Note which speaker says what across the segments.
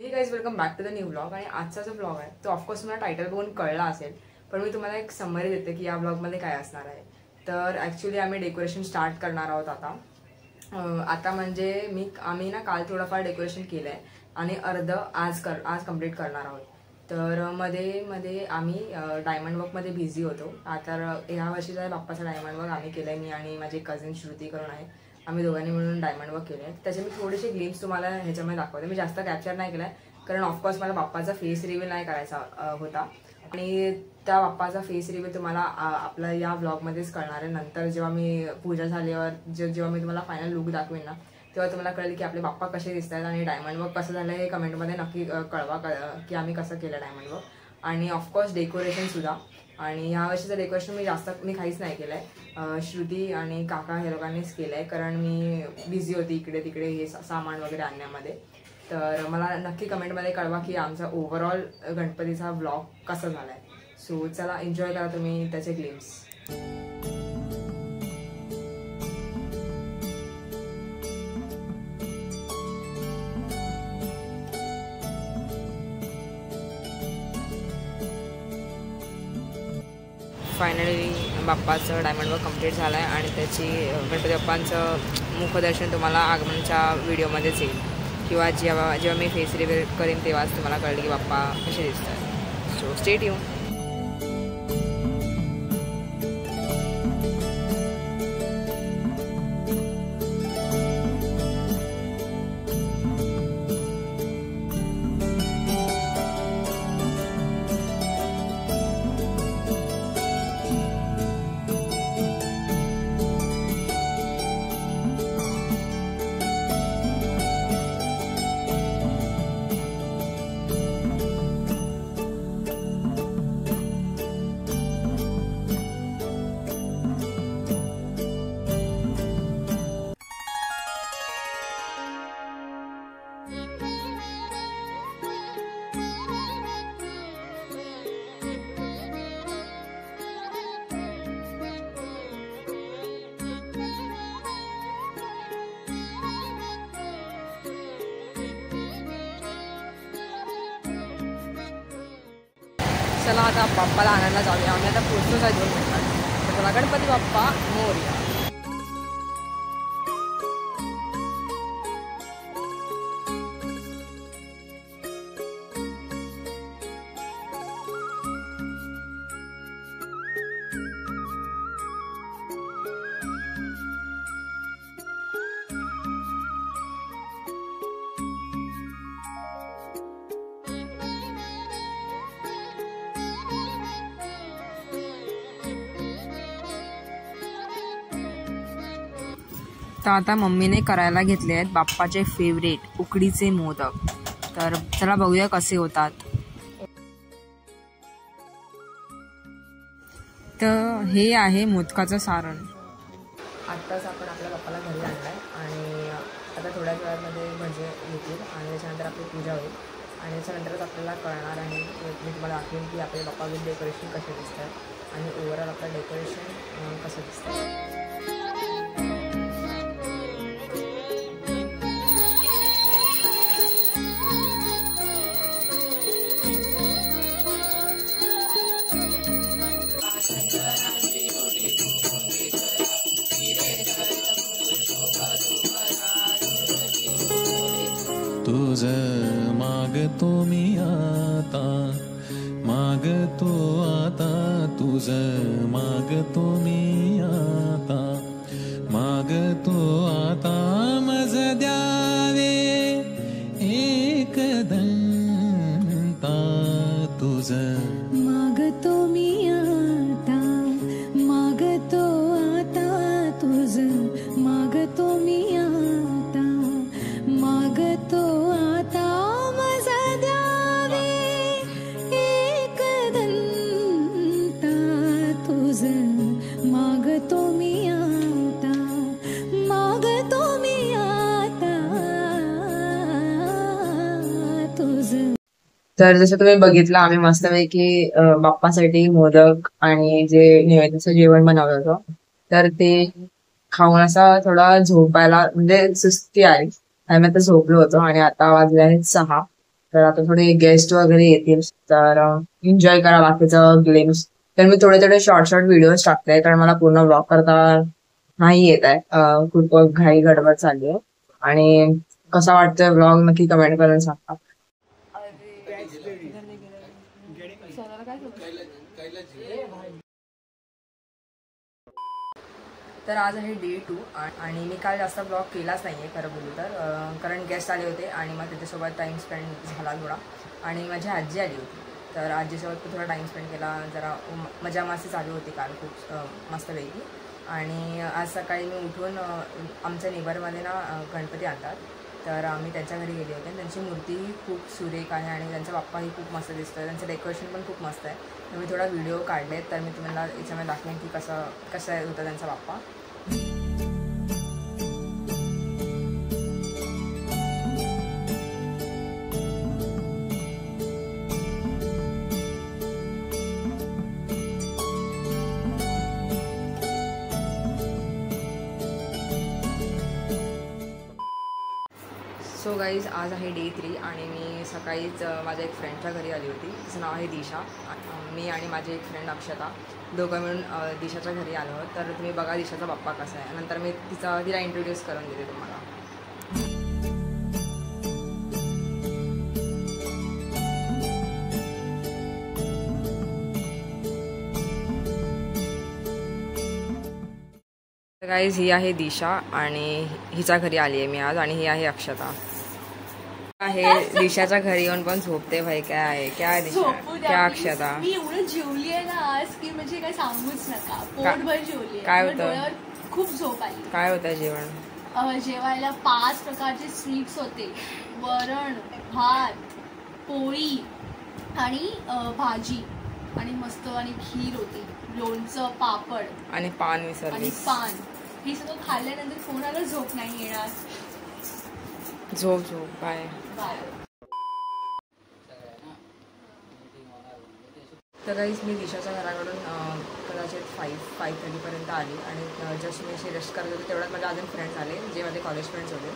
Speaker 1: हे guys welcome back to the new blog. आणि आजचा जो ब्लॉग आहे तो ऑफकोर्स तुम्हाला टायटल बघून कळला असेल, पण मी तुम्हाला एक समरी देते की या ब्लॉगमध्ये काय असणार आहे। तर ॲक्च्युली आम्ही डेकोरेशन स्टार्ट करणार आहोत आता म्हणजे आम्ही ना काल थोडंफार डेकोरेशन केलं आहे आणि अर्ध आज कंप्लीट करणार आहोत। तर मध्ये आम्ही डायमंड वर्कमध्ये बिझी होतो। आता ह्या वर्षीचा बाप्पाचा डायमंड वर्क आम्ही केलं आहे, मी आणि माझी कझिन श्रुती करून आहे, आम्ही दोघांनी मिळून डायमंड वर्क केले आहे। त्याचे मी थोडेसे ग्लिम्स तुम्हाला ह्याच्यामध्ये दाखवते। मी जास्त कॅप्चर नाही केलं आहे कारण ऑफकोर्स मला बाप्पाचा फेस रिव्हील नाही करायचा होता आणि त्या बाप्पाचा फेस रिव्हील तुम्हाला आपल्या या ब्लॉगमध्येच कळणार आहे। नंतर जेव्हा मी पूजा झाल्यावर जेव्हा मी तुम्हाला फायनल लुक दाखवेन ना, तेव्हा तुम्हाला कळेल की आपले बाप्पा कसे दिसत आहेत आणि डायमंड वर्क कसं झालं हे कमेंटमध्ये नक्की कळवा की आम्ही कसं केलं डायमंड वर्क। आणि ऑफकोर्स डेकोरेशनसुद्धा, आणि ह्या वर्षीचं डेकोरेशन मी काहीच नाही केलं आहे, श्रुती आणि काका हे लोकांनीच केलं आहे कारण मी बिझी होती इकडे तिकडे हे सामान वगैरे आणण्यामध्ये। तर मला नक्की कमेंटमध्ये कळवा की आमचा ओव्हरऑल गणपतीचा ब्लॉग कसा झाला आहे। सो चला एन्जॉय करा तुम्ही त्याचे ग्लिम्स। फायनली बाप्पाचं डायमंड वर्क कंप्लीट झालं आहे आणि त्याची गणपती बाप्पांचं मुखदर्शन तुम्हाला आगमनच्या व्हिडिओमध्येच येईल किंवा जेव्हा मी फेस रिव्हील करेन तेव्हाच तुम्हाला कळेल की बाप्पा कसे दिसतात। So stay tune. चला आता बाप्पाला आणायला जाऊया। आम्ही आता पोहोचलोच आहे 2 मिनिटात। तर चला गणपती बाप्पा मोरया। तर आता मम्मीने करायला घेतले आहेत बाप्पाचे फेवरेट उकडीचे मोदक। तर चला बघूया कसे होतात। तर हे आहे मोदकाचं सारण। आत्ताच आपण आपल्या बाप्पाला घरी आणलाय आणि आता थोड्याच वेळामध्ये भजे येतील आणि त्याच्यानंतर आपली पूजा होईल आणि त्याच्यानंतरच आपल्याला कळणार आहे, मी तुम्हाला दाखवेन की आपले बाप्पा विथ डेकोरेशन कसे दिसतात आणि ओव्हरऑल आपलं डेकोरेशन कसं दिसतं।
Speaker 2: तुझ मागतो मी आता, मागतो आता, तुझ मागतो मी आता, मागतो आता, मज द्यावे एक दंता, तुझ
Speaker 3: मागतो मी आता, मागतो आता, तुझ मागतो मी आता, मागतो आता, मज द्यावे एक दंता, तुझ मागतो मी आता, मागतो मी आता, तुझ।
Speaker 1: तर जसं तुम्ही बघितलं आम्ही मस्तपैकी बाप्पासाठी मोदक आणि जे नैवेद्याचं जेवण बनवलं होतं, तर ते खाऊन असा थोडा झोपायला म्हणजे सुस्ती आली आणि मी आता झोपलो होतो आणि आता वाजले आहेत 6 तर आता थोडे गेस्ट वगैरे येतील तर एन्जॉय करा बाकीचं ग्लिम्स. तर मी थोडे थोडे शॉर्ट शॉर्ट व्हिडिओज टाकते कारण मला पूर्ण व्लॉग करता नाही येत आहे. खूप घाई गडबड चालली आहे. आणि कसा वाटतोय व्लॉग नक्की कमेंट करून सांगा. तर आज आहे डे 2 आणि मी काल जास्त ब्लॉग केलाच नाही आहे खरं बोलू तर, कारण गेस्ट आले होते आणि मग त्याच्यासोबत टाईम स्पेंड झाला थोडा. आणि माझी आजी आली होती तर आजीसोबत पण थोडा टाईम स्पेंड केला. जरा मजा मस्ती चालू होती काल खूप मस्तपैकी. आणि आज सकाळी मी उठून आमच्या नेबरमध्ये ना गणपती आणतात तर आम्ही त्यांच्या घरी गेले होते. त्यांची मूर्तीही खूप सुरेख आहे आणि त्यांचा बाप्पाही खूप मस्त दिसतो. त्यांचं डेकोरेशन पण खूप मस्त आहे. तर मी थोडा व्हिडिओ काढले तर मी तुम्हाला याच्यामध्ये दाखवेन की कसं होतं त्यांचा बाप्पा. सो गाईज आज आहे डे 3 आणि मी सकाळीच माझ्या एक फ्रेंडच्या घरी आली होती. तिचं नाव आहे दिशा. मी आणि माझी एक फ्रेंड अक्षता दोघं मिळून दिशाच्या घरी आलो आहोत. तर तुम्ही बघा दिशाचा बाप्पा कसा आहे. नंतर मी तिला इंट्रोड्यूस करून देते तुम्हाला. गाईज ही आहे दिशा आणि हिच्या घरी आली आहे मी आज. आणि ही आहे अक्षता. आहे दिशाच्या घरी येऊन पण झोपते भाई. काय आहे काय दिशा क्या अक्षता.
Speaker 4: मी एवढं जेवली आहे ना आज की म्हणजे काय सांगूच नका. पोटभर जेवली.
Speaker 1: काय होतं
Speaker 4: खूप झोप आली.
Speaker 1: काय होतं जेवण.
Speaker 4: जेवायला 5 प्रकारचे स्वीट्स होते. वरण भात पोळी आणि भाजी आणि मस्त आणि खीर होती. लोणचं पापड
Speaker 1: आणि पान विसरली.
Speaker 4: पान हे सगळं खाल्ल्यानंतर कोणाला झोप नाही येणार.
Speaker 1: झोप बाय. तर काहीच मी दिशाच्या घराकडून कदाचित 5:30 आली आणि जस्ट मी अशी रेस्ट करत होते तेवढ्यात माझ्या अजून फ्रेंड्स आले जे माझे कॉलेज फ्रेंड्स होते.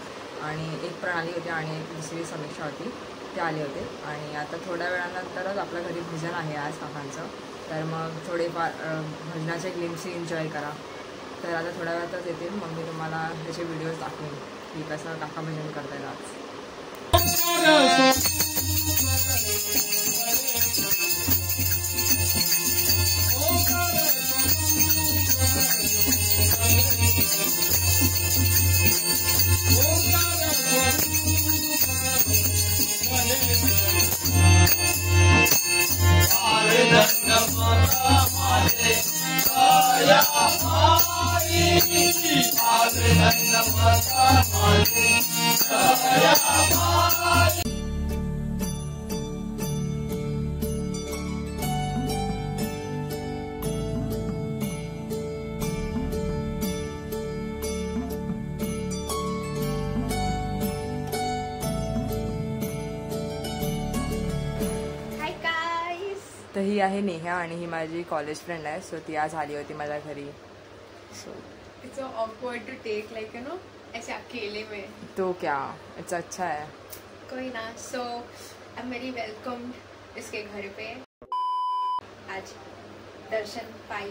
Speaker 1: आणि एक प्रणाली होती आणि एक दुसरी समीक्षा होती ते आले होते. आणि आता थोड्या वेळानंतरच आपल्या घरी भजन आहे आज काकांचं. तर मग थोडेफार भजनाचे ग्लिम्स एन्जॉय करा. तर आता थोड्या वेळातच येतील मग मी तुम्हाला त्याचे व्हिडिओज दाखवेन की कसं काका भजन करता येईल आज. तर ही आहे नेहा आणि ही माझी कॉलेज फ्रेंड आहे. सो ती आज आली होती माझ्या घरी. So
Speaker 4: it's so awkward to take like you know ऐसे अकेले में.
Speaker 1: तो क्या इट्स अच्छा है
Speaker 4: कोई ना. So I am very welcomed इसके घर पे. आज दर्शन पाई.